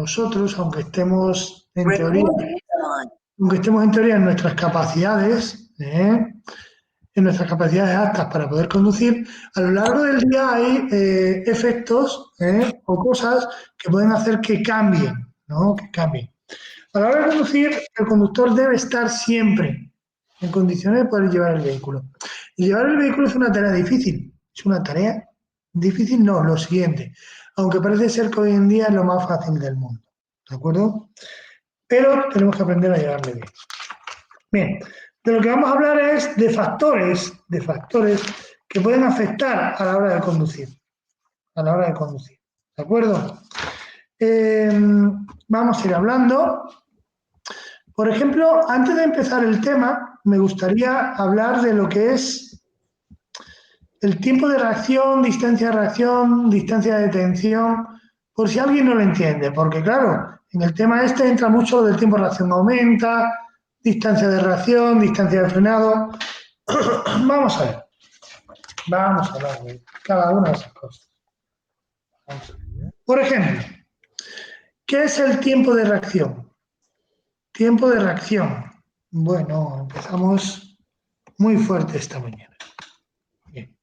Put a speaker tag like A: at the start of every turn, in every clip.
A: nosotros, aunque estemos en teoría en nuestras capacidades, en nuestras capacidades aptas para poder conducir, a lo largo del día hay efectos o cosas que pueden hacer que cambien, ¿no? Que cambien. A la hora de conducir, el conductor debe estar siempre en condiciones de poder llevar el vehículo. Y llevar el vehículo es una tarea difícil. Es una tarea difícil, no, lo siguiente. Aunque parece ser que hoy en día es lo más fácil del mundo. ¿De acuerdo? Pero tenemos que aprender a llevarle bien. Bien, de lo que vamos a hablar es de factores que pueden afectar a la hora de conducir. A la hora de conducir. ¿De acuerdo? Vamos a ir hablando. Por ejemplo, antes de empezar el tema, me gustaría hablar de lo que es el tiempo de reacción, distancia de detención, por si alguien no lo entiende, porque claro, en el tema este entra mucho lo del tiempo de reacción aumenta, distancia de reacción, distancia de frenado. Vamos a ver, vamos a hablar de cada una de esas cosas. Por ejemplo, ¿qué es el tiempo de reacción? Tiempo de reacción. Bueno, empezamos muy fuerte esta mañana. Bien,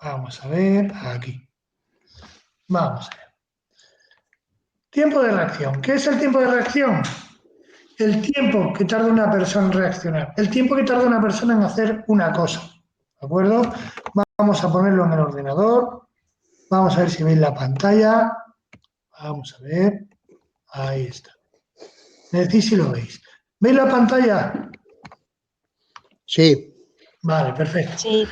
A: vamos a ver aquí. Vamos a ver. Tiempo de reacción. ¿Qué es el tiempo de reacción? El tiempo que tarda una persona en reaccionar. El tiempo que tarda una persona en hacer una cosa. ¿De acuerdo? Vamos a ponerlo en el ordenador. Vamos a ver si veis la pantalla. Vamos a ver. Ahí está. Me decís si lo veis. ¿Veis la pantalla?
B: Sí.
A: Vale, perfecto.
C: Sí.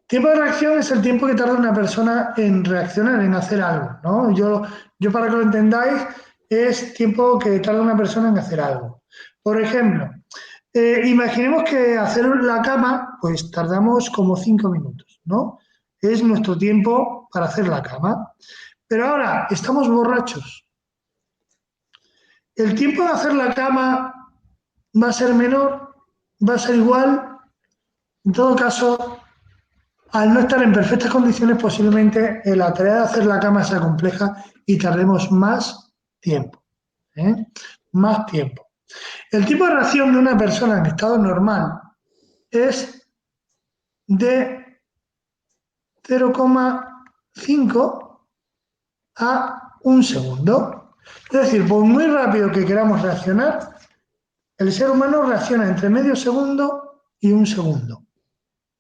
A: Tiempo de reacción es el tiempo que tarda una persona en reaccionar, en hacer algo, ¿no? Yo para que lo entendáis, es tiempo que tarda una persona en hacer algo. Por ejemplo, imaginemos que hacer la cama, pues tardamos como 5 minutos, ¿no? Es nuestro tiempo para hacer la cama. Pero ahora estamos borrachos. ¿El tiempo de hacer la cama va a ser menor? ¿Va a ser igual? En todo caso, al no estar en perfectas condiciones, posiblemente la tarea de hacer la cama sea compleja y tardemos más tiempo. Más tiempo. El tiempo de reacción de una persona en estado normal es de 0,5 a 1 segundo. Es decir, por muy rápido que queramos reaccionar, el ser humano reacciona entre medio segundo y 1 segundo.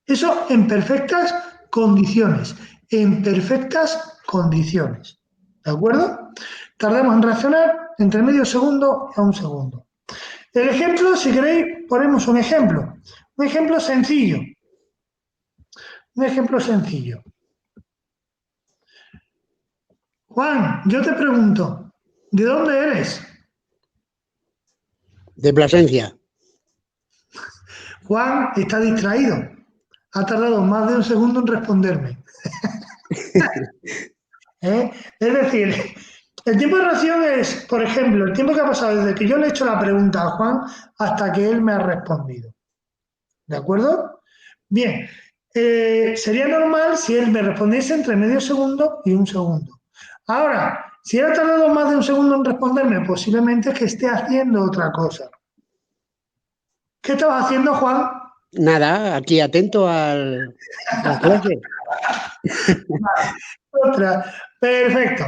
A: Eso en perfectas condiciones. En perfectas condiciones. ¿De acuerdo? Tardamos en reaccionar entre medio segundo a 1 segundo. El ejemplo, si queréis, ponemos un ejemplo. Un ejemplo sencillo. Un ejemplo sencillo. Juan, yo te pregunto, ¿de dónde eres?
B: De Plasencia.
A: Juan está distraído. Ha tardado más de 1 segundo en responderme. Es decir, el tiempo de reacción es, por ejemplo, el tiempo que ha pasado desde que yo le he hecho la pregunta a Juan hasta que él me ha respondido. ¿De acuerdo? Bien, sería normal si él me respondiese entre medio segundo y 1 segundo. Ahora, si él ha tardado más de 1 segundo en responderme, posiblemente es que esté haciendo otra cosa. ¿Qué estabas haciendo, Juan?
B: Nada, aquí atento a la clase.
A: Otra. Perfecto.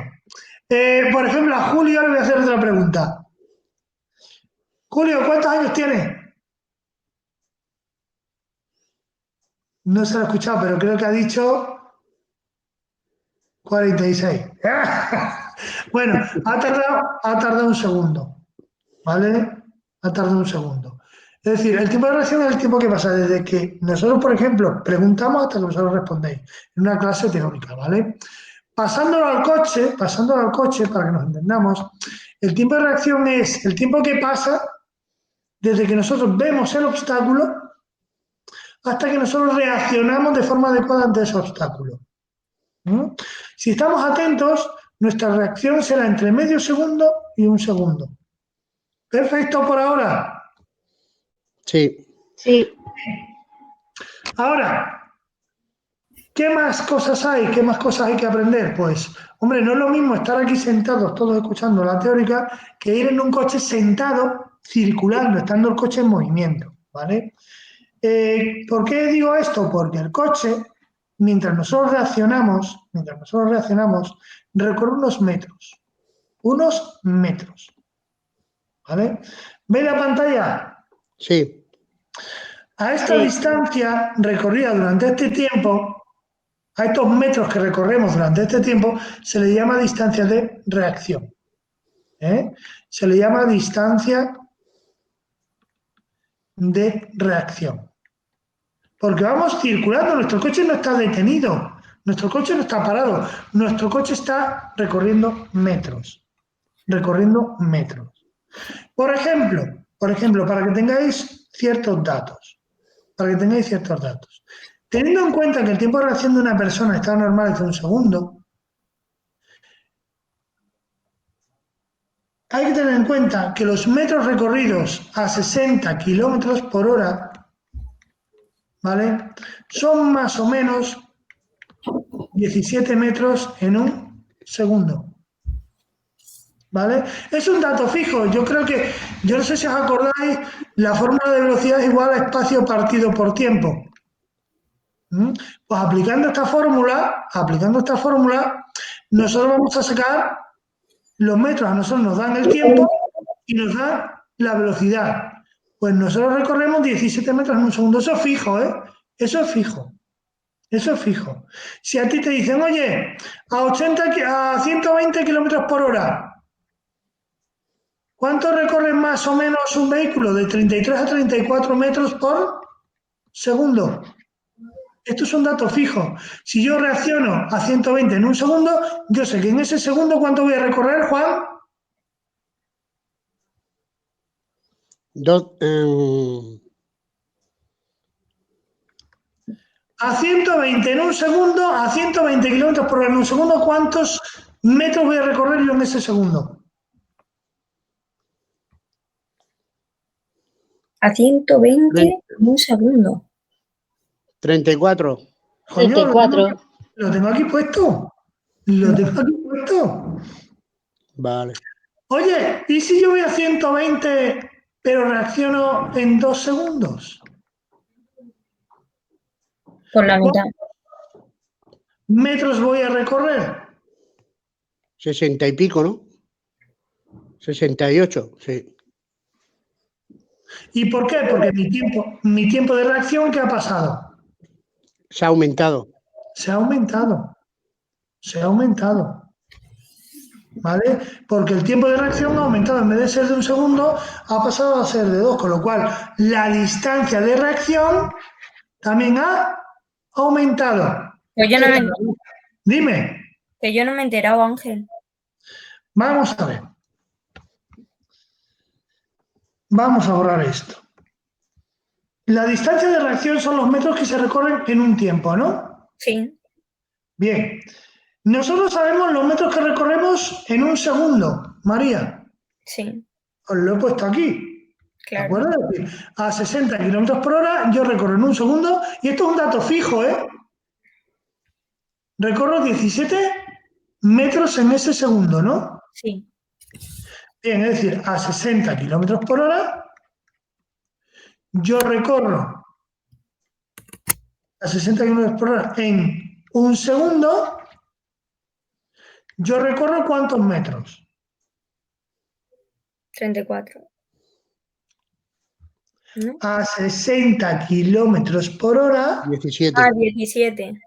A: Por ejemplo, a Julio le voy a hacer otra pregunta. Julio, ¿cuántos años tienes? No se lo he escuchado, pero creo que ha dicho 46. Bueno, ha tardado 1 segundo. ¿Vale? Ha tardado 1 segundo. Es decir, el tiempo de reacción es el tiempo que pasa desde que nosotros, por ejemplo, preguntamos hasta que vosotros respondéis en una clase teórica, ¿vale? Pasándolo al coche, para que nos entendamos, el tiempo de reacción es el tiempo que pasa desde que nosotros vemos el obstáculo hasta que nosotros reaccionamos de forma adecuada ante ese obstáculo. ¿Mm? Si estamos atentos, nuestra reacción será entre medio segundo y 1 segundo. Perfecto por ahora.
B: Sí.
C: Sí.
A: Ahora, ¿Qué más cosas hay? ¿Qué más cosas hay que aprender? Pues, hombre, no es lo mismo estar aquí sentados todos escuchando la teórica que ir en un coche sentado, circulando, estando el coche en movimiento, ¿vale? ¿Por qué digo esto? Porque el coche, mientras nosotros reaccionamos, recorre unos metros, ¿vale? ¿Ve la pantalla?
B: Sí,
A: A esta
C: Sí.
A: distancia recorrida durante este tiempo, a estos metros que recorremos durante este tiempo, se le llama distancia de reacción. ¿Eh? Se le llama distancia de reacción. Porque vamos circulando, nuestro coche no está detenido, nuestro coche no está parado, nuestro coche está recorriendo metros, recorriendo metros. Por ejemplo, para que tengáis ciertos datos, teniendo en cuenta que el tiempo de reacción de una persona está normal es de un segundo, hay que tener en cuenta que los metros recorridos a 60 kilómetros por hora, ¿vale? Son más o menos 17 metros en un segundo. ¿Vale? Es un dato fijo. Yo no sé si os acordáis, la fórmula de velocidad es igual a espacio partido por tiempo. ¿Mm? Pues aplicando esta fórmula, nosotros vamos a sacar los metros, a nosotros nos dan el tiempo y nos dan la velocidad. Pues nosotros recorremos 17 metros en un segundo. Eso es fijo, ¿eh? Eso es fijo. Eso es fijo. Si a ti te dicen, oye, a 120 kilómetros por hora, ¿cuánto recorre más o menos un vehículo? De 33 a 34 metros por segundo. Esto es un dato fijo. Si yo reacciono a 120 en un segundo, yo sé que en ese segundo, ¿cuánto voy a recorrer, Juan?
B: dos,
A: A 120 en un segundo, a 120 kilómetros por hora en un segundo, ¿cuántos metros voy a recorrer yo en ese segundo?
C: A 120 en un segundo.
B: 34.
A: Coño,
D: 34.
A: lo tengo aquí puesto. Lo tengo aquí puesto.
B: Vale.
A: Oye, ¿y si yo voy a 120 pero reacciono en 2 segundos?
C: Por la mitad.
A: ¿Metros voy a recorrer?
B: 60 y pico, ¿no? 68, sí.
A: ¿Y por qué? Porque mi tiempo de reacción, ¿qué ha pasado?
B: Se ha aumentado.
A: Se ha aumentado. Se ha aumentado. ¿Vale? Porque el tiempo de reacción ha aumentado. En vez de ser de un segundo, ha pasado a ser de 2. Con lo cual, la distancia de reacción también ha aumentado.
C: Pues yo no me,
A: Dime,
C: que yo no me he enterado, Ángel.
A: vamos a ver. Vamos a borrar esto. La distancia de reacción son los metros que se recorren en un tiempo, ¿no?
C: Sí,
A: Bien. Nosotros sabemos los metros que recorremos en un segundo, María.
C: sí,
A: Os lo he puesto aquí. ¿De
C: claro.
A: acuerdo? Es decir, a 60 kilómetros por hora yo recorro en un segundo, y esto es un dato fijo, ¿eh? Recorro 17 metros en ese segundo, ¿no?
C: Sí,
A: Bien, es decir, a 60 kilómetros por hora yo recorro a 60 kilómetros por hora en un segundo, yo recorro ¿cuántos metros?
C: 34. ¿No?
A: A 60 kilómetros por hora
B: 17.
C: Ah, 17.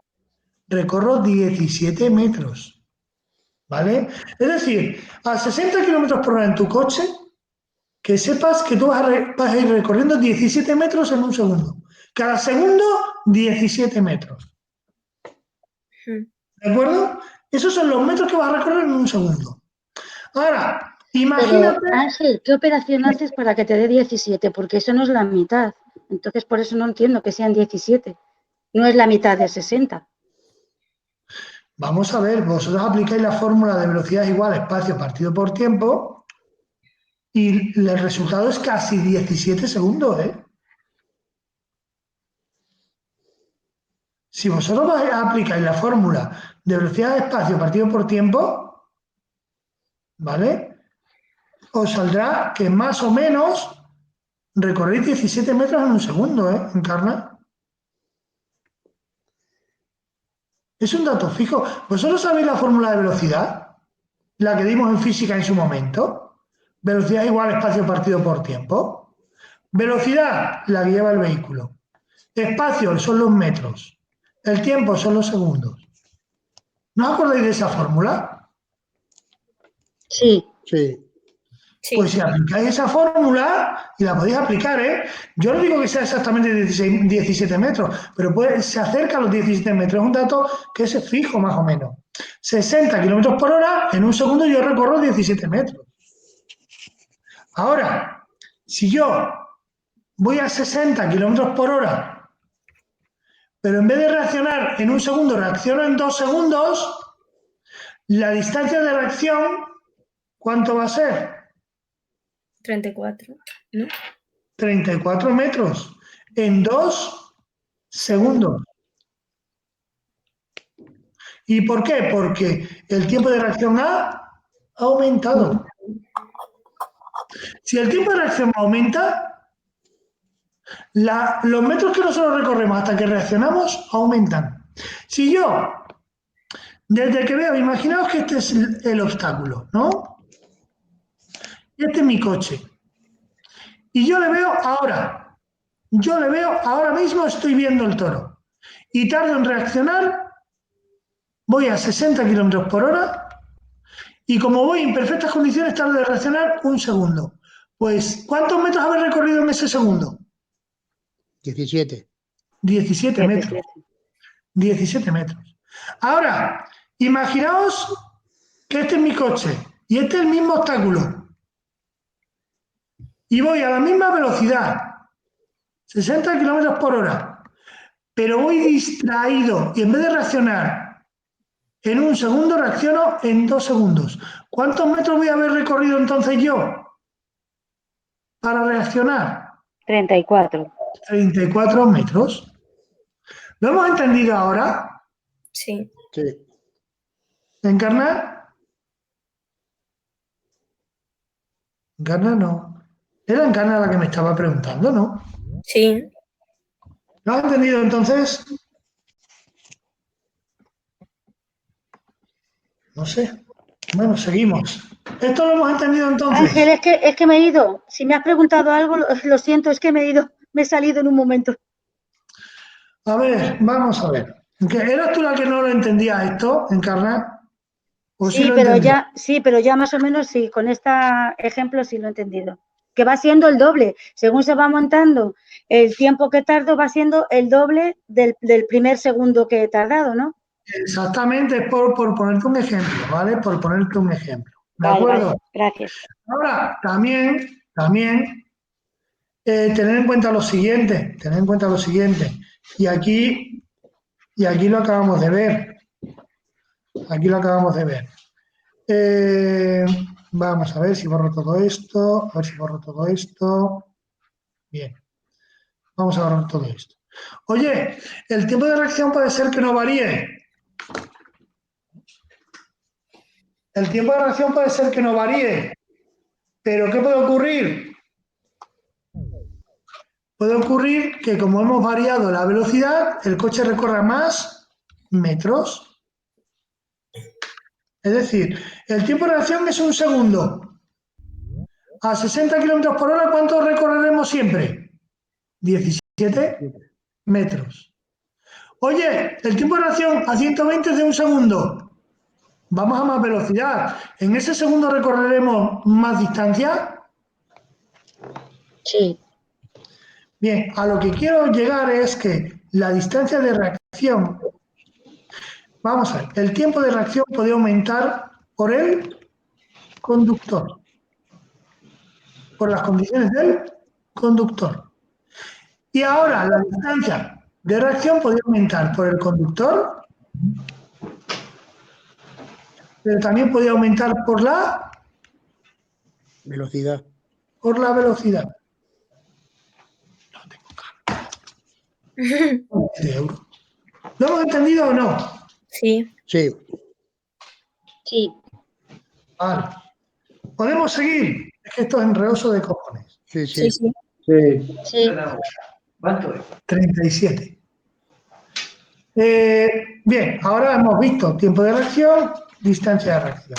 A: recorro 17 metros. ¿Vale? Es decir, a 60 kilómetros por hora en tu coche, que sepas que tú vas a ir recorriendo 17 metros en un segundo. Cada segundo, 17 metros. ¿De acuerdo? Esos son los metros que vas a recorrer en un segundo. Ahora,
D: Pero,
A: imagínate.
D: Ángel, ¿qué operación haces para que te dé 17? Porque eso no es la mitad. Entonces, por eso no entiendo que sean 17. No es la mitad de 60.
A: Vamos a ver, vosotros aplicáis la fórmula de velocidad igual a espacio partido por tiempo y el resultado es casi 17 segundos, ¿eh? Si vosotros aplicáis la fórmula de velocidad de espacio partido por tiempo, ¿vale? Os saldrá que más o menos recorréis 17 metros en un segundo, Encarna. Es un dato fijo. ¿Vosotros sabéis la fórmula de velocidad? La que dimos en física en su momento. Velocidad igual espacio partido por tiempo. Velocidad, la que lleva el vehículo. Espacio son los metros. El tiempo son los segundos. ¿No os acordáis de esa fórmula?
D: Sí.
B: Sí.
C: Sí.
A: Pues si aplicáis esa fórmula, y la podéis aplicar, yo no digo que sea exactamente 17 metros, pero se acerca a los 17 metros. Es un dato que es fijo más o menos. 60 kilómetros por hora, en un segundo yo recorro 17 metros. Ahora, si yo voy a 60 kilómetros por hora, pero en vez de reaccionar en un segundo, reacciono en 2 segundos, la distancia de reacción, ¿cuánto va a ser?
C: 34, ¿no?
A: 34 metros en 2 segundos. ¿Y por qué? Porque el tiempo de reacción ha aumentado. Si el tiempo de reacción aumenta, los metros que nosotros recorremos hasta que reaccionamos aumentan. Si yo, desde que veo, imaginaos que este es el obstáculo, ¿no? Y este es mi coche. Y yo le veo ahora mismo estoy viendo el toro. Y tardo en reaccionar, voy a 60 kilómetros por hora y como voy en perfectas condiciones tardo en reaccionar un segundo. Pues, ¿cuántos metros habéis recorrido en ese segundo?
B: 17.
A: 17 metros. 17 metros. Ahora, imaginaos que este es mi coche y este es el mismo obstáculo. Y voy a la misma velocidad, 60 kilómetros por hora, pero voy distraído y en vez de reaccionar en un segundo, reacciono en 2 segundos. ¿Cuántos metros voy a haber recorrido entonces yo para reaccionar?
D: 34.
A: 34 metros. ¿Lo hemos entendido ahora?
C: Sí.
B: Sí.
A: ¿Encarnar? Encarnar no. Era Encarnar la que me estaba preguntando, ¿no?
C: Sí.
A: ¿Lo has entendido entonces? No sé. Bueno, seguimos. ¿Esto lo hemos entendido entonces?
D: Ángel, es que me he ido. Si me has preguntado algo, lo siento, es que me he ido. Me he salido en un momento.
A: A ver, vamos a ver. ¿Eras tú la que no lo entendía esto, Encarnar? ¿O sí lo entendía?
D: Pero ya más o menos sí, con este ejemplo sí lo he entendido. Que va siendo el doble. Según se va montando, el tiempo que tardo va siendo el doble del primer segundo que he tardado, ¿no?
A: Exactamente, es por ponerte un ejemplo, ¿vale? Por ponerte un ejemplo. ¿De acuerdo?
D: Vale, gracias.
A: Ahora, también, tener en cuenta lo siguiente, y aquí lo acabamos de ver, vamos a ver si borro todo esto, bien, vamos a borrar todo esto. Oye, el tiempo de reacción puede ser que no varíe. Pero ¿qué puede ocurrir? Puede ocurrir que como hemos variado la velocidad, el coche recorra más metros. Es decir, el tiempo de reacción es un segundo. A 60 kilómetros por hora, ¿cuánto recorreremos siempre? 17 metros. Oye, el tiempo de reacción a 120 es de un segundo. Vamos a más velocidad. ¿En ese segundo recorreremos más distancia?
D: Sí.
A: Bien, a lo que quiero llegar es que la distancia de reacción, vamos a ver, el tiempo de reacción puede aumentar por el conductor, por las condiciones del conductor. Y ahora la distancia de reacción puede aumentar por el conductor, pero también puede aumentar por la
B: Velocidad.
A: velocidad. No tengo cambio. 20 euros. ¿Lo hemos entendido o no?
C: Sí.
B: Sí,
D: Sí.
A: Vale. ¿Podemos seguir? Es que esto es enredoso de cojones.
B: sí,
C: Sí,
B: sí.
C: sí.
E: Sí.
D: Sí.
E: ¿Cuánto es?
A: 37. Bien, ahora hemos visto tiempo de reacción, distancia de reacción.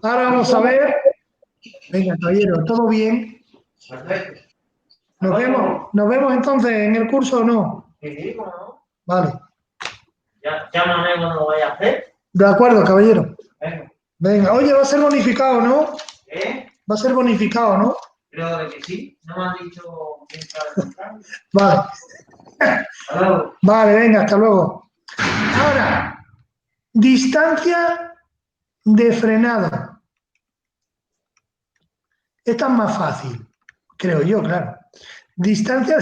A: Ahora vamos a ver. Venga, caballero, ¿todo bien?
E: Perfecto.
A: ¿Nos vemos entonces en el curso o no?
E: Sí, ¿cómo no?
A: Vale.
E: Llámame cuando lo vaya a hacer.
A: De acuerdo, caballero.
E: Venga.
A: Venga, oye, va a ser bonificado, ¿no?
E: ¿Eh?
A: Va a ser bonificado, ¿no?
E: Creo que sí. No me han dicho quién sabe.
A: Vale.
E: Hasta luego.
A: Vale, venga, hasta luego. Ahora, distancia de frenado. Esta es más fácil, creo yo, claro. Distancia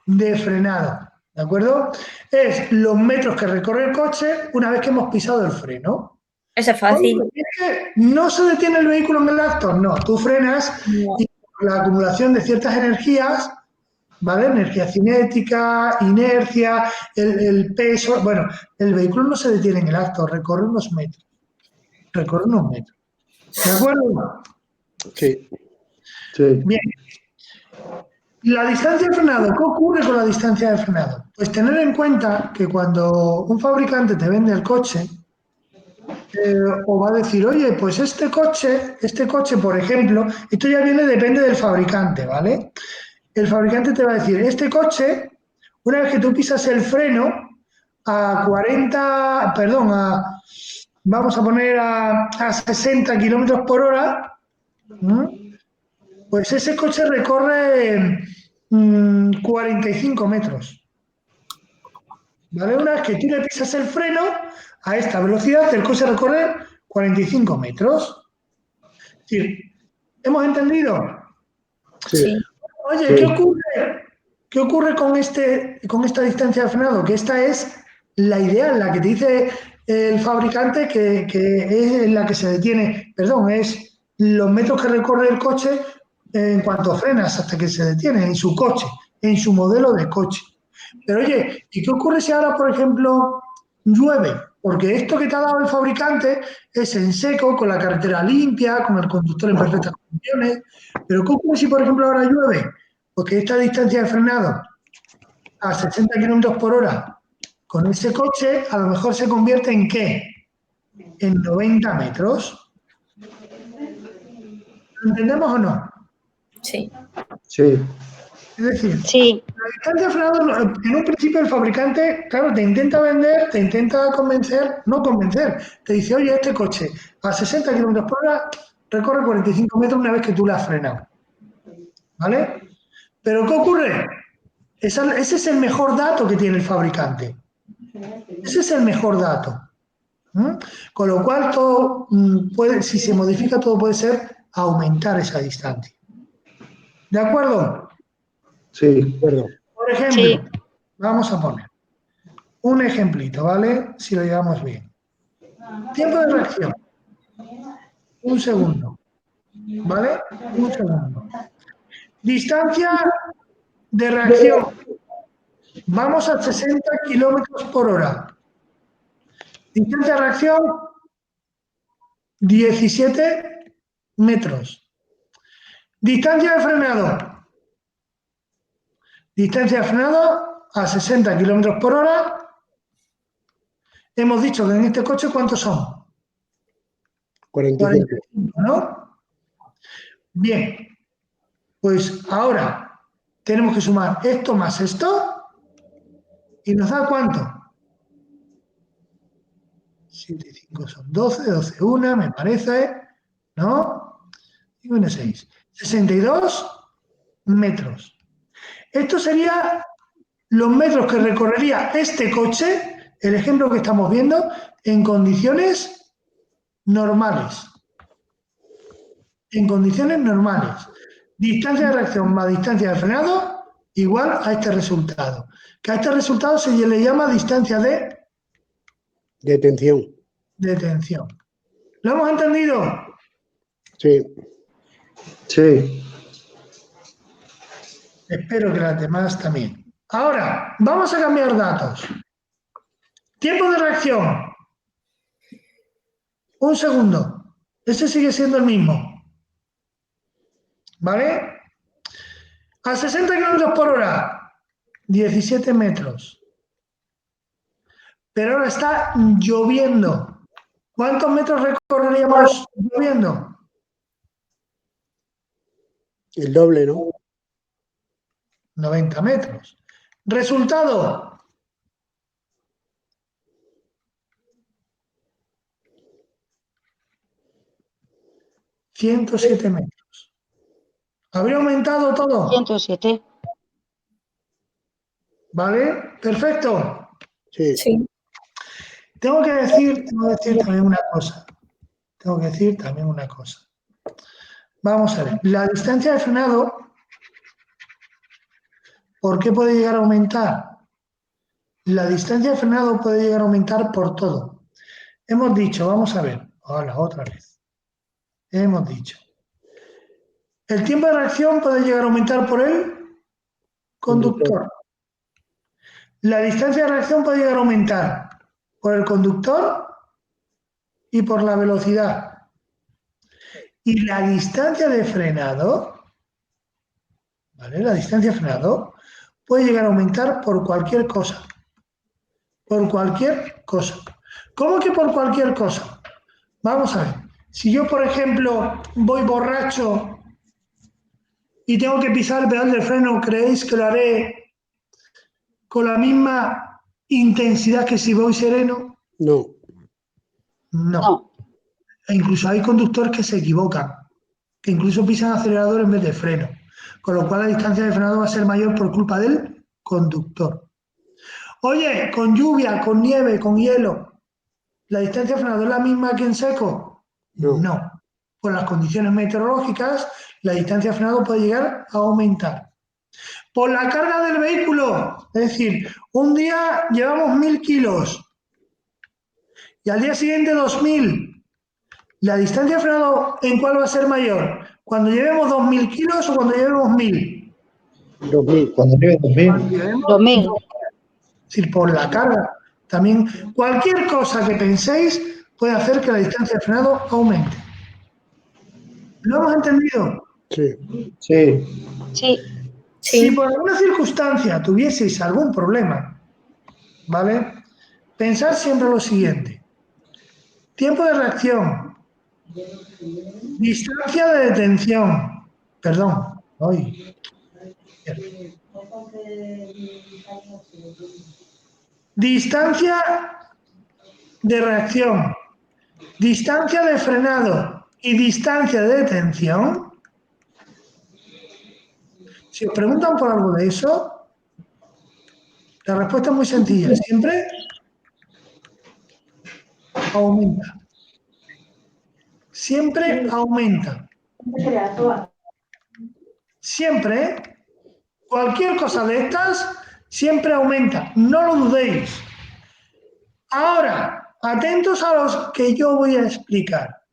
A: de frenado, ¿de acuerdo? Es los metros que recorre el coche una vez que hemos pisado el freno.
C: Eso es fácil.
A: Oye, es que no se detiene el vehículo en el acto, no, tú frenas
C: No.
A: y por la acumulación de ciertas energías, ¿vale? Energía cinética, inercia, el peso, bueno, el vehículo no se detiene en el acto, recorre unos metros. Recorre unos metros. ¿De acuerdo?
B: Sí.
E: Sí.
A: Bien. La distancia de frenado, ¿qué ocurre con la distancia de frenado? Pues tener en cuenta que cuando un fabricante te vende el coche, o va a decir, oye, pues este coche, por ejemplo, esto ya viene, depende del fabricante, ¿vale? El fabricante te va a decir, este coche, una vez que tú pisas el freno, a 40, perdón, vamos a poner a 60 kilómetros por hora, ¿no? Pues ese coche recorre 45 metros. ¿Vale? Una vez que tú le pisas el freno, a esta velocidad el coche recorre 45 metros. Es decir, ¿hemos entendido?
C: Sí.
A: Oye,
E: Sí.
A: ¿qué ocurre con esta distancia de frenado? Que esta es la ideal, la que te dice el fabricante que es en la que se detiene, perdón, es los metros que recorre el coche en cuanto frenas hasta que se detiene en su coche, en su modelo de coche. Pero oye, ¿y qué ocurre si ahora, por ejemplo, llueve? Porque esto que te ha dado el fabricante es en seco, con la carretera limpia, con el conductor en perfectas condiciones. Pero ¿qué ocurre si, por ejemplo, ahora llueve? Porque esta distancia de frenado a 60 kilómetros por hora con ese coche a lo mejor se convierte en ¿qué? En 90 metros. ¿Lo entendemos o no?
C: Sí.
E: Sí.
A: Es decir,
D: Sí.
A: la distancia de frenado, en un principio el fabricante, claro, te intenta vender, te intenta convencer, no convencer, te dice, oye, este coche a 60 kilómetros por hora recorre 45 metros una vez que tú le has frenado. ¿Vale? Pero ¿qué ocurre? Ese es el mejor dato que tiene el fabricante. Ese es el mejor dato. Con lo cual, todo puede, si se modifica, todo puede ser aumentar esa distancia. ¿De acuerdo?
E: Sí.
B: Perdón.
A: Por ejemplo,
D: Sí.
A: vamos a poner un ejemplito, ¿vale? Si lo llevamos bien. Tiempo de reacción. Un segundo. ¿Vale? Un segundo. Distancia de reacción. Vamos a 60 kilómetros por hora. Distancia de reacción, 17 metros. Distancia de frenado. Distancia de frenado a 60 kilómetros por hora. Hemos dicho que en este coche, ¿cuántos son?
B: 45.
A: 45, ¿no? Bien, pues ahora tenemos que sumar esto más esto y nos da ¿cuánto? 7 y 5 son 12, 12, 1, me parece, ¿no? Y 1, 6. 62 metros. Esto sería los metros que recorrería este coche, el ejemplo que estamos viendo, en condiciones normales. En condiciones normales. Distancia de reacción más distancia de frenado igual a este resultado. Que a este resultado se le llama distancia de
B: Detención.
A: detención. ¿Lo hemos entendido?
B: Sí.
E: Sí.
A: Espero que las demás también. Ahora, vamos a cambiar datos. Tiempo de reacción, 1 segundo. Ese sigue siendo el mismo. ¿Vale? A 60 km/h, 17 metros. Pero ahora está lloviendo. ¿Cuántos metros recorreríamos lloviendo?
B: El doble, ¿no?
A: 90 metros. Resultado. ...107 metros. ¿Habría aumentado todo?
D: 107.
A: ¿Vale? Perfecto.
B: Sí.
C: Sí.
A: Tengo que decir también una cosa. Vamos a ver. La distancia de frenado, ¿por qué puede llegar a aumentar? La distancia de frenado puede llegar a aumentar por todo. Hemos dicho, vamos a ver. Hola, otra vez. Hemos dicho. El tiempo de reacción puede llegar a aumentar por el conductor. La distancia de reacción puede llegar a aumentar por el conductor y por la velocidad. Y la distancia de frenado, ¿vale? La distancia de frenado puede llegar a aumentar por cualquier cosa. Por cualquier cosa. ¿Cómo que por cualquier cosa? Vamos a ver. Si yo, por ejemplo, voy borracho y tengo que pisar el pedal de freno, ¿creéis que lo haré con la misma intensidad que si voy sereno?
B: No.
A: No.
D: No.
A: E incluso hay conductores que se equivocan, que incluso pisan acelerador en vez de freno, con lo cual la distancia de frenado va a ser mayor por culpa del conductor. Oye, con lluvia, con nieve, con hielo, ¿la distancia de frenado es la misma que en seco?
B: No.
A: No. Por las condiciones meteorológicas, la distancia de frenado puede llegar a aumentar. Por la carga del vehículo, es decir, un día llevamos 1000 kilos y al día siguiente 2000. ¿La distancia de frenado en cuál va a ser mayor? ¿Cuando llevemos 2000 kilos o cuando llevemos 1000?
B: 2000.
F: Cuando lleve 2000.
A: Cuando llevemos
D: 2000.
A: Es decir, por la carga. También cualquier cosa que penséis puede hacer que la distancia de frenado aumente. ¿Lo hemos entendido?
B: Sí.
F: Sí.
D: Sí.
A: Si
C: Sí.
A: por alguna circunstancia tuvieseis algún problema, ¿vale? Pensad siempre lo siguiente. Tiempo de reacción. Distancia de detención. Perdón. Ay. Distancia de reacción. Distancia de frenado y distancia de detención. Si os preguntan por algo de eso, la respuesta es muy sencilla. Siempre aumenta. Siempre aumenta. Siempre, cualquier cosa de estas, siempre aumenta. No lo dudéis. Ahora, atentos a los que yo voy a explicar.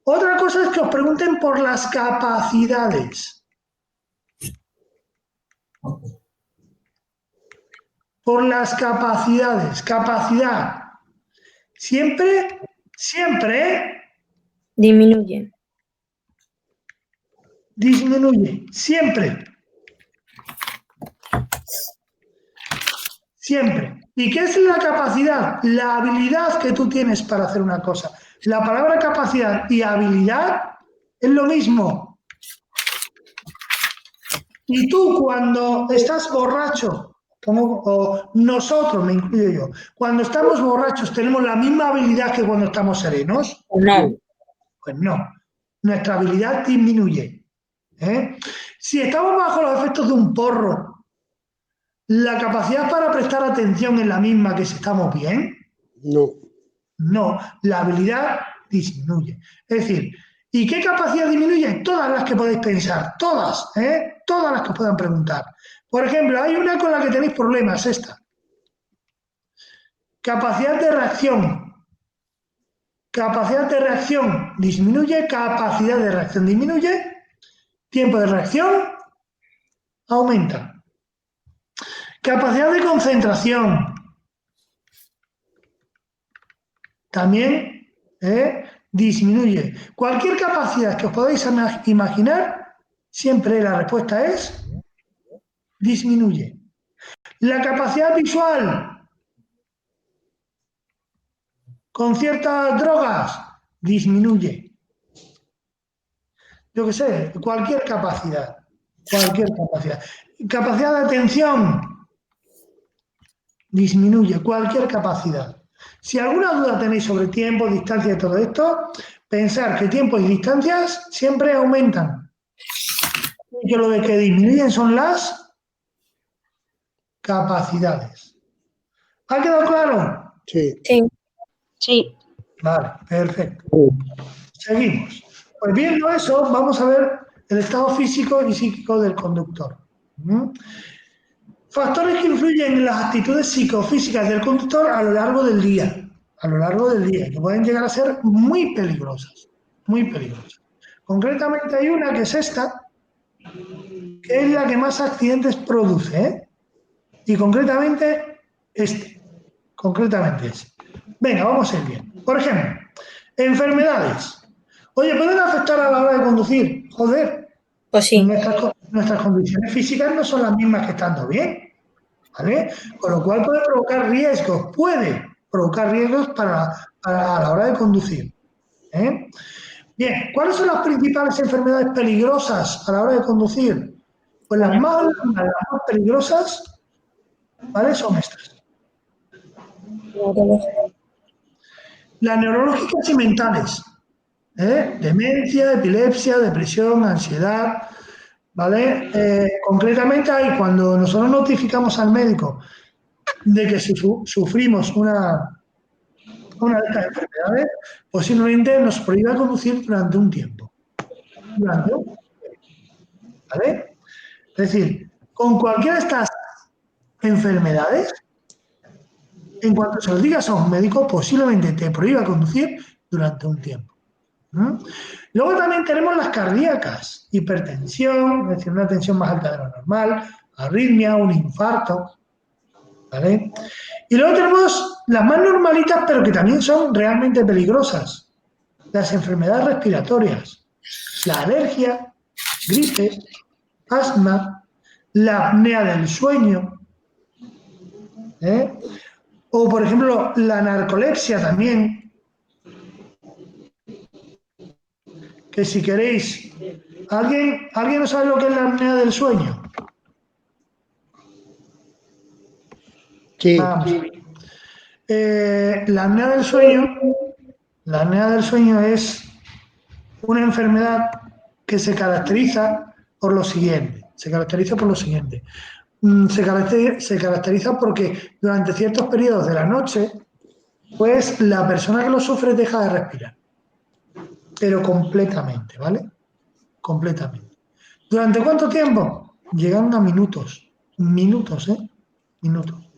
A: Otra cosa es que os pregunten por las capacidades. Por las capacidades. Capacidad. Siempre,
C: Disminuye.
A: disminuye. Siempre. Siempre. ¿Y qué es la capacidad? La habilidad que tú tienes para hacer una cosa. La palabra capacidad y habilidad es lo mismo. Y tú cuando estás borracho, o nosotros, me incluyo yo, cuando estamos borrachos, ¿tenemos la misma habilidad que cuando estamos serenos?
C: No.
A: Pues no. Nuestra habilidad disminuye. Si estamos bajo los efectos de un porro, ¿la capacidad para prestar atención es la misma que si estamos bien?
B: No.
A: No, la habilidad disminuye. Es decir, ¿y qué capacidad disminuye? Todas las que podéis pensar, todas, todas las que os puedan preguntar. Por ejemplo, hay una con la que tenéis problemas, esta. Capacidad de reacción. Capacidad de reacción disminuye, capacidad de reacción disminuye, tiempo de reacción aumenta. Capacidad de concentración. También disminuye. Cualquier capacidad que os podáis imaginar, siempre la respuesta es disminuye. La capacidad visual con ciertas drogas disminuye. Yo qué sé, cualquier capacidad. Cualquier capacidad. Capacidad de atención disminuye. Cualquier capacidad. Si alguna duda tenéis sobre tiempo, distancia y todo esto, pensar que tiempo y distancias siempre aumentan. Y que lo de que disminuyen son las capacidades. ¿Ha quedado claro?
B: Sí.
C: Sí.
D: Sí.
A: Vale, perfecto. Seguimos. Pues viendo eso, vamos a ver el estado físico y psíquico del conductor. Factores que influyen en las actitudes psicofísicas del conductor a lo largo del día. A lo largo del día, que pueden llegar a ser muy peligrosas. Muy peligrosas. Concretamente hay una que es esta, que es la que más accidentes produce, ¿eh? Y concretamente este. Concretamente ese. Venga, vamos a ir bien. Por ejemplo, enfermedades. Oye, ¿pueden afectar a la hora de conducir? Joder,
C: Pues sí.
A: nuestras condiciones físicas no son las mismas que estando bien, ¿vale? Con lo cual puede provocar riesgos a la hora de conducir. ¿Eh? Bien, ¿cuáles son las principales enfermedades peligrosas a la hora de conducir? Pues las más peligrosas, ¿vale? Son estas. Las neurológicas y mentales. Demencia, epilepsia, depresión, ansiedad, ¿vale? Concretamente ahí, cuando nosotros notificamos al médico de que sufrimos una de estas enfermedades, posiblemente nos prohíba conducir durante un tiempo. ¿Vale? Es decir, con cualquiera de estas enfermedades, en cuanto se lo digas a un médico, posiblemente te prohíba conducir durante un tiempo. Luego también tenemos las cardíacas, hipertensión, es decir, una tensión más alta de lo normal, arritmia, un infarto, ¿vale? Y luego tenemos las más normalitas, pero que también son realmente peligrosas, las enfermedades respiratorias, la alergia, gripe, asma, la apnea del sueño, o por ejemplo la narcolepsia también, que si queréis, ¿alguien no sabe lo que es la apnea del sueño?
B: Sí.
A: Vamos. La apnea del sueño es una enfermedad que se caracteriza por lo siguiente. Se caracteriza porque durante ciertos periodos de la noche, pues la persona que lo sufre deja de respirar. Pero completamente, ¿vale? Completamente. ¿Durante cuánto tiempo? Llegan a minutos. Minutos, ¿eh? Minutos.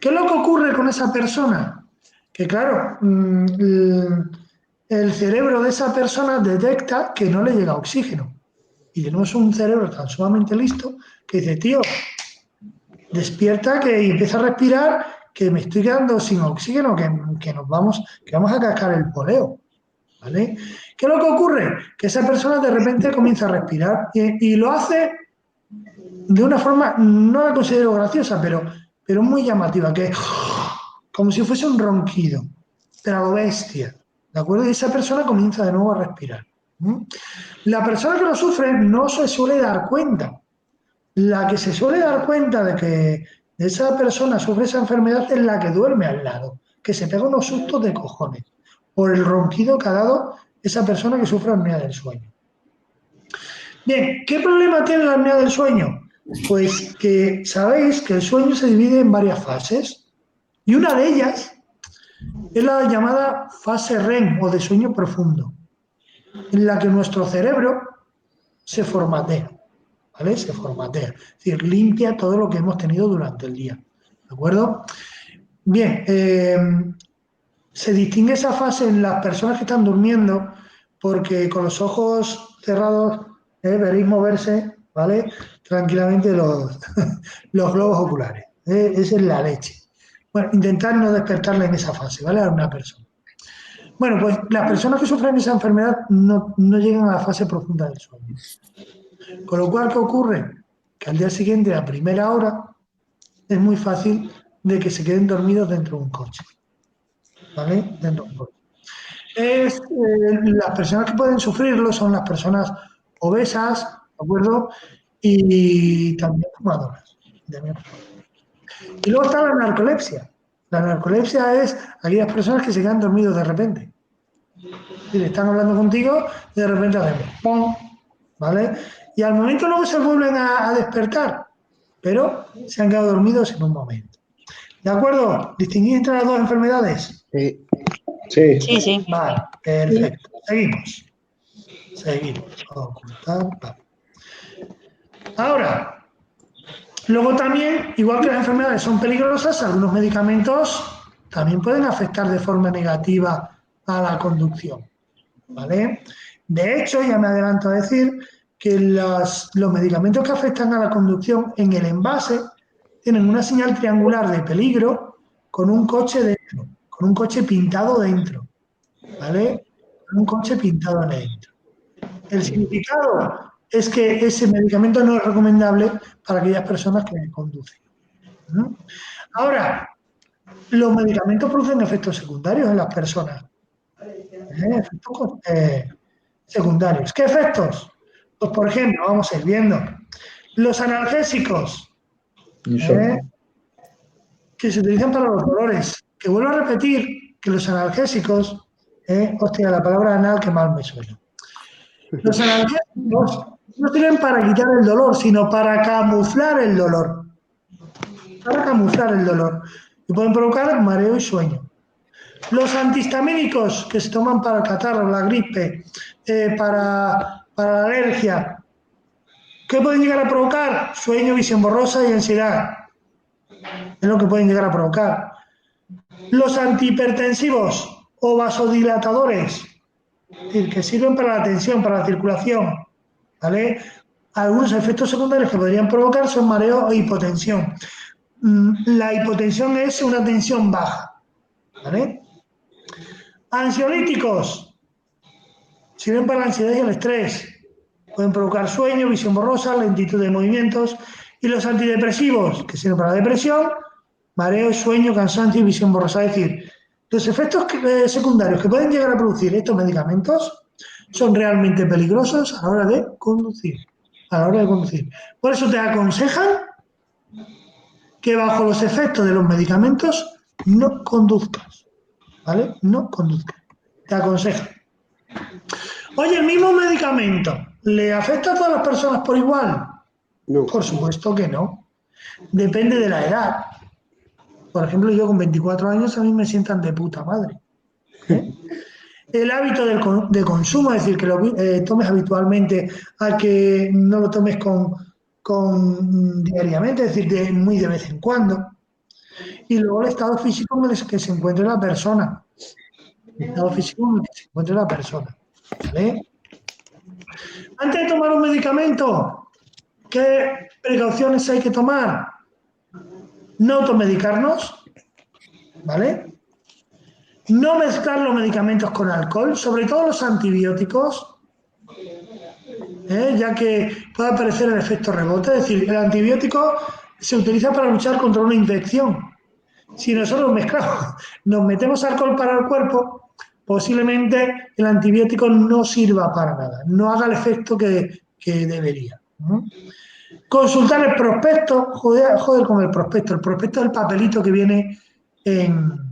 A: ¿Qué es lo que ocurre con esa persona? Que claro, el cerebro de esa persona detecta que no le llega oxígeno. Y tenemos un cerebro tan sumamente listo que dice, tío, despierta que empieza a respirar, que me estoy quedando sin oxígeno, que vamos a cascar el poleo. ¿Vale? ¿Qué es lo que ocurre? Que esa persona de repente comienza a respirar y lo hace de una forma, no la considero graciosa, pero muy llamativa, que es como si fuese un ronquido, pero a lo bestia, ¿de acuerdo? Y esa persona comienza de nuevo a respirar. La persona que lo sufre no se suele dar cuenta. La que se suele dar cuenta de que esa persona sufre esa enfermedad es la que duerme al lado, que se pega unos sustos de cojones por el ronquido que ha dado esa persona que sufre apnea del sueño. Bien, ¿qué problema tiene la apnea del sueño? Pues que sabéis que el sueño se divide en varias fases y una de ellas es la llamada fase REM o de sueño profundo, en la que nuestro cerebro se formatea, ¿vale? Se formatea, es decir, limpia todo lo que hemos tenido durante el día, ¿de acuerdo? Bien, se distingue esa fase en las personas que están durmiendo porque con los ojos cerrados veréis moverse, ¿vale? Tranquilamente los globos oculares, Esa es la leche. Bueno, intentar no despertarla en esa fase, ¿vale? A una persona. Bueno, pues las personas que sufren esa enfermedad no llegan a la fase profunda del sueño. Con lo cual, ¿qué ocurre? Que al día siguiente, a primera hora, es muy fácil de que se queden dormidos dentro de un coche. ¿Vale? Dentro de un coche. Las personas que pueden sufrirlo son las personas obesas, ¿de acuerdo? Y también fumadoras. Y luego está la narcolepsia. La narcolepsia es aquellas personas que se quedan dormidos de repente. Y le están hablando contigo y de repente hacen ¡pum! ¿Vale? Y al momento luego se vuelven a despertar, pero se han quedado dormidos en un momento. ¿De acuerdo? ¿Distinguir entre las dos enfermedades?
B: Sí.
F: Sí.
D: Sí, sí.
A: Vale, perfecto. Seguimos. Ocultar, vale. Ahora, luego también, igual que las enfermedades son peligrosas, algunos medicamentos también pueden afectar de forma negativa a la conducción, ¿vale? De hecho, ya me adelanto a decir que los medicamentos que afectan a la conducción en el envase tienen una señal triangular de peligro con un coche dentro, con un coche pintado dentro, ¿vale? Con un coche pintado dentro. El significado es que ese medicamento no es recomendable para aquellas personas que conducen, ¿no? Ahora, los medicamentos producen efectos secundarios en las personas. Efectos secundarios. ¿Qué efectos? Pues, por ejemplo, vamos a ir viendo. Los analgésicos, que se utilizan para los dolores. Que vuelvo a repetir que los analgésicos, hostia, la palabra anal que mal me suena. Los analgésicos no sirven para quitar el dolor, sino para camuflar el dolor. Para camuflar el dolor. Y pueden provocar mareo y sueño. Los antihistamínicos que se toman para el catarro, la gripe, para la alergia, ¿qué pueden llegar a provocar? Sueño, visión borrosa y ansiedad. Es lo que pueden llegar a provocar. Los antihipertensivos o vasodilatadores, es decir, que sirven para la tensión, para la circulación, ¿vale? Algunos efectos secundarios que podrían provocar son mareo o hipotensión. La hipotensión es una tensión baja, ¿vale? Ansiolíticos sirven para la ansiedad y el estrés. Pueden provocar sueño, visión borrosa, lentitud de movimientos. Y los antidepresivos, que sirven para la depresión, mareo, sueño, cansancio y visión borrosa. Es decir, los efectos secundarios que pueden llegar a producir estos medicamentos son realmente peligrosos a la hora de conducir. Por eso te aconsejan que bajo los efectos de los medicamentos no conduzcas. ¿Vale? No conduzcas. Te aconsejan. Oye, ¿el mismo medicamento le afecta a todas las personas por igual?
B: No.
A: Por supuesto que no. Depende de la edad. Por ejemplo, yo con 24 años a mí me sientan de puta madre. El hábito de consumo, es decir, que lo tomes habitualmente, a que no lo tomes diariamente, es decir, muy de vez en cuando. Y luego el estado físico en el que se encuentre la persona. El estado físico en el que se encuentre la persona. ¿Vale? Antes de tomar un medicamento, ¿qué precauciones hay que tomar? No automedicarnos, ¿vale? No mezclar los medicamentos con alcohol, sobre todo los antibióticos, ya que puede aparecer el efecto rebote. Es decir, el antibiótico se utiliza para luchar contra una infección. Si nosotros mezclamos, nos metemos alcohol para el cuerpo, posiblemente el antibiótico no sirva para nada, no haga el efecto que debería. Consultar el prospecto, joder con el prospecto. El prospecto es el papelito que viene en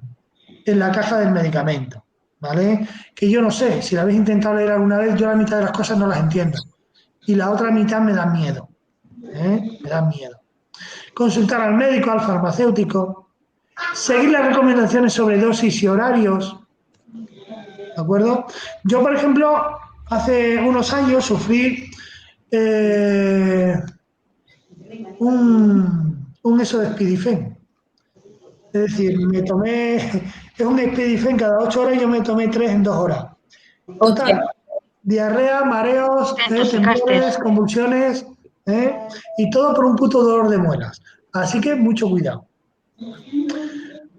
A: la caja del medicamento, ¿vale? Que yo no sé, si la habéis intentado leer alguna vez, yo la mitad de las cosas no las entiendo. Y la otra mitad me da miedo, me da miedo. Consultar al médico, al farmacéutico, seguir las recomendaciones sobre dosis y horarios, ¿de acuerdo? Yo, por ejemplo, hace unos años sufrí un Esodespirifen. Es decir, es un Espirifen cada 8 horas y yo me tomé 3 en 2 horas. Total, diarrea, mareos, temblores, convulsiones, y todo por un puto dolor de muelas. Así que mucho cuidado.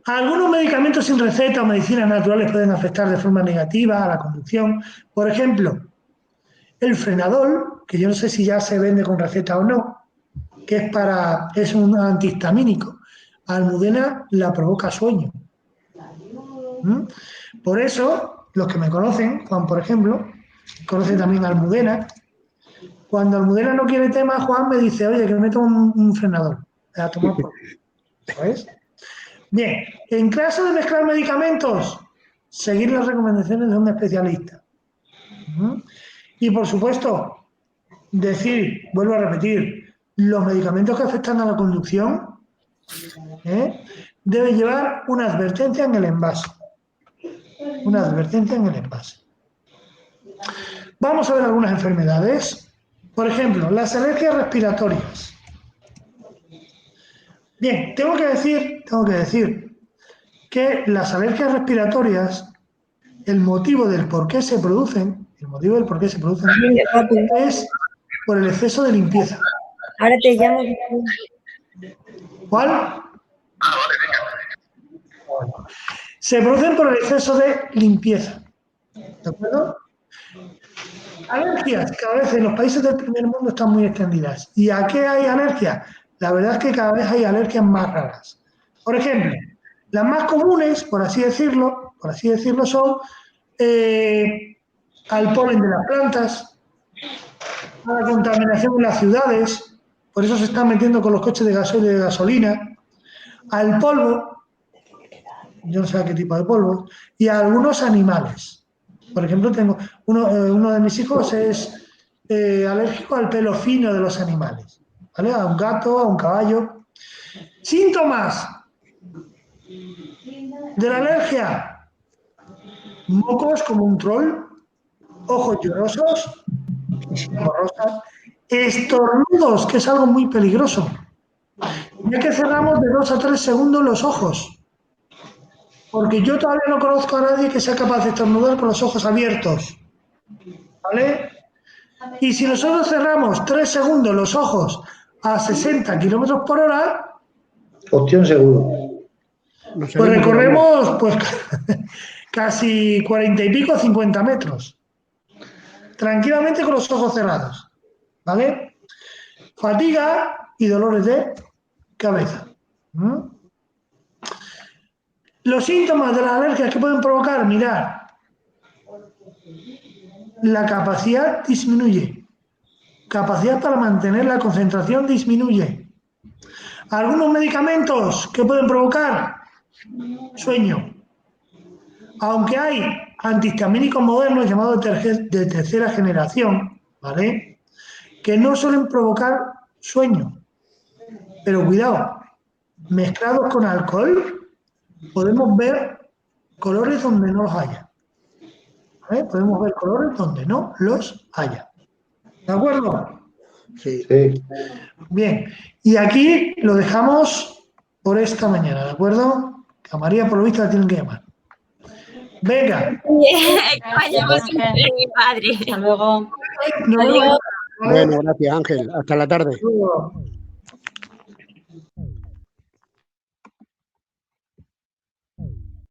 A: Algunos medicamentos sin receta o medicinas naturales pueden afectar de forma negativa a la conducción. Por ejemplo, el frenadol, que yo no sé si ya se vende con receta o no, que es un antihistamínico. Almudena la provoca sueño. Por eso, los que me conocen, Juan, por ejemplo, conoce también a Almudena. Cuando Almudena no quiere tema, Juan me dice, oye, que me tomo un frenador. A tomar por... ¿Sabes? Bien, en caso de mezclar medicamentos, seguir las recomendaciones de un especialista. Y por supuesto, vuelvo a repetir, los medicamentos que afectan a la conducción deben llevar una advertencia en el envase. Una advertencia en el envase. Vamos a ver algunas enfermedades. Por ejemplo, las alergias respiratorias. Bien, tengo que decir que las alergias respiratorias, el motivo del por qué se producen es por el exceso de limpieza.
C: Ahora te llamo.
A: ¿Cuál? Se producen por el exceso de limpieza. ¿De acuerdo? Alergias, cada vez en los países del primer mundo están muy extendidas. ¿Y a qué hay alergias? La verdad es que cada vez hay alergias más raras. Por ejemplo, las más comunes, por así decirlo, son al polen de las plantas, a la contaminación en las ciudades, por eso se están metiendo con los coches de gasoil y de gasolina, al polvo, yo no sé a qué tipo de polvo, y a algunos animales. Por ejemplo, tengo uno de mis hijos es alérgico al pelo fino de los animales, ¿vale? A un gato, a un caballo. Síntomas de la alergia: mocos como un troll, ojos llorosos, borrosas, estornudos, que es algo muy peligroso, ya que cerramos de 2 a 3 segundos los ojos. Porque yo todavía no conozco a nadie que sea capaz de estornudar con los ojos abiertos. ¿Vale? Y si nosotros cerramos 3 segundos los ojos a 60 kilómetros por hora,
F: opción seguro.
A: Pues recorremos pues, casi 40 y pico, 50 metros. Tranquilamente con los ojos cerrados. ¿Vale? Fatiga y dolores de cabeza. Los síntomas de las alergias que pueden provocar, mirad, la capacidad disminuye, capacidad para mantener la concentración disminuye. Algunos medicamentos que pueden provocar sueño, aunque hay antihistamínicos modernos llamados de tercera generación, ¿vale?, que no suelen provocar sueño, pero cuidado, mezclados con alcohol podemos ver colores donde no los haya. ¿Vale? Podemos ver colores donde no los haya. ¿De acuerdo?
B: Sí.
A: Bien. Y aquí lo dejamos por esta mañana, ¿de acuerdo? Que a María, por lo visto, la tienen que llamar. Venga.
C: Vayamos mi padre.
D: Hasta luego.
A: Nos vemos.
B: Bueno, gracias, Ángel. Hasta la tarde.
A: Hasta luego.